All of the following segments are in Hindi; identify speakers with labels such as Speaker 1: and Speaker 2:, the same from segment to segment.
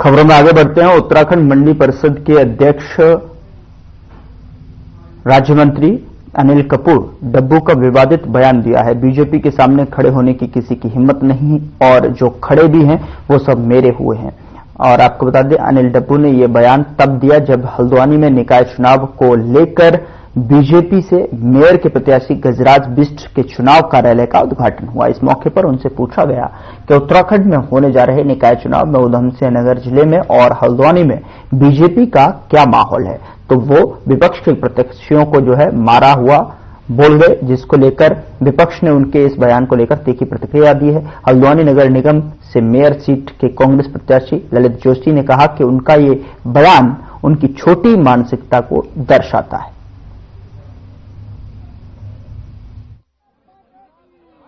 Speaker 1: खबरों में आगे बढ़ते हैं। उत्तराखंड मंडी परिषद के अध्यक्ष राज्य मंत्री अनिल कपूर डब्बू का विवादित बयान दिया है। बीजेपी के सामने खड़े होने की किसी की हिम्मत नहीं और जो खड़े भी हैं वो सब मेरे हुए हैं। और आपको बता दें, अनिल डब्बू ने यह बयान तब दिया जब हल्द्वानी में निकाय चुनाव को लेकर बीजेपी से मेयर के प्रत्याशी गजराज बिष्ट के चुनाव कार्यालय का उद्घाटन हुआ। इस मौके पर उनसे पूछा गया कि उत्तराखंड में होने जा रहे निकाय चुनाव में उधमसिंह नगर जिले में और हल्द्वानी में बीजेपी का क्या माहौल है, तो वो विपक्ष के प्रत्याशियों को जो है मारा हुआ बोल गए, जिसको लेकर विपक्ष ने उनके इस बयान को लेकर तीखी प्रतिक्रिया दी है। हल्द्वानी नगर निगम से मेयर सीट के कांग्रेस प्रत्याशी ललित जोशी ने कहा कि उनका ये बयान उनकी छोटी मानसिकता को दर्शाता है।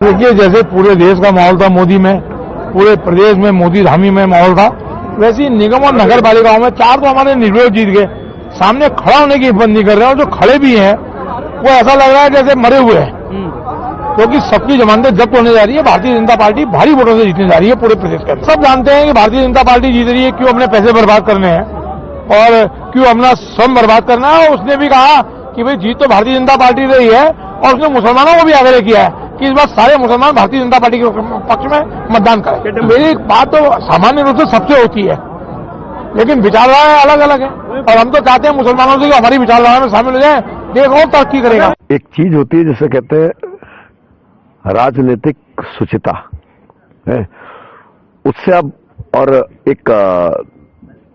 Speaker 2: देखिए, जैसे पूरे देश का माहौल था मोदी में, पूरे प्रदेश में मोदी धामी में माहौल था, वैसे ही निगम और नगर पालिकाओं में 4 तो हमारे निर्विरोध जीत गए। सामने खड़ा होने की हिम्मत नहीं कर रहे हैं और जो खड़े भी हैं वो ऐसा लग रहा है जैसे मरे हुए हैं, क्योंकि सबकी जमानतें जब्त होने जा रही है। भारतीय जनता पार्टी भारी वोटों से जीतने जा रही है पूरे प्रदेश के अंदर। सब जानते हैं कि भारतीय जनता पार्टी जीत रही है, क्यों अपने पैसे बर्बाद करने हैं और क्यों अपना श्रम बर्बाद करना है। और उसने भी कहा कि भाई जीत तो भारतीय जनता पार्टी रही है और उसने मुसलमानों को भी आग्रह किया है कि इस बार सारे मुसलमान भारतीय जनता पार्टी के पक्ष में मतदान करें। मेरी बात तो सामान्य रूप से सबसे होती है, लेकिन विचारधारा अलग अलग है और हम तो चाहते हैं मुसलमानों से हमारी विचारधारा में शामिल हो जाए, देखो तरक्की करेगा।
Speaker 3: एक चीज होती है जिसे कहते हैं राजनीतिक शुचिता है, उससे आप और एक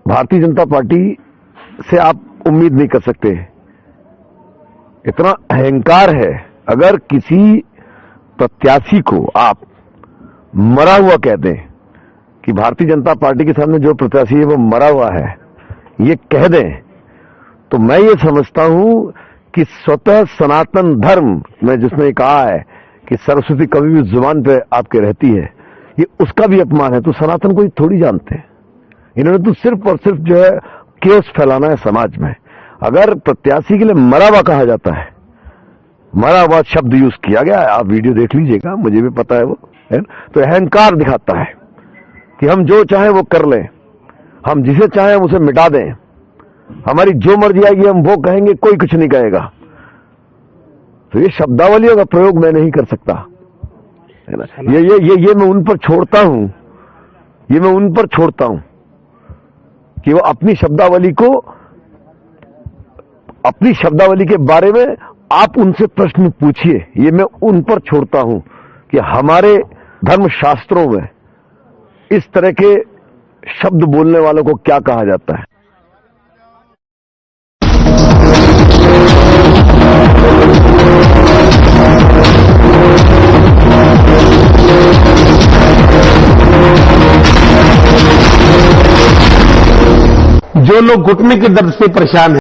Speaker 3: भारतीय जनता पार्टी से आप उम्मीद नहीं कर सकते। इतना अहंकार है, अगर किसी प्रत्याशी को आप मरा हुआ कह दें कि भारतीय जनता पार्टी के सामने जो प्रत्याशी है वो मरा हुआ है, ये कह दें, तो मैं ये समझता हूं कि स्वतः सनातन धर्म में जिसने कहा है कि सरस्वती कभी भी जुबान पे आपके रहती है, ये उसका भी अपमान है। तो सनातन को थोड़ी जानते हैं, इन्होंने तो सिर्फ और सिर्फ जो है केस फैलाना है समाज में। अगर प्रत्याशी के लिए मरा हुआ कहा जाता है, मरा हुआ शब्द यूज किया गया है, आप वीडियो देख लीजिएगा, मुझे भी पता है वो है, तो अहंकार दिखाता है कि हम जो चाहें वो कर लें, हम जिसे चाहें उसे मिटा दें, हमारी जो मर्जी आएगी हम वो कहेंगे, कोई कुछ नहीं कहेगा। तो ये शब्दावलियों का प्रयोग मैं नहीं कर सकता, है ना। ये मैं उन पर छोड़ता हूं, ये मैं उन पर छोड़ता हूं कि वो अपनी शब्दावली के बारे में आप उनसे प्रश्न पूछिए। ये मैं उन पर छोड़ता हूं कि हमारे धर्म शास्त्रों में इस तरह के शब्द बोलने वालों को क्या कहा जाता है।
Speaker 2: जो लोग घुटने के दर्द से परेशान हैं,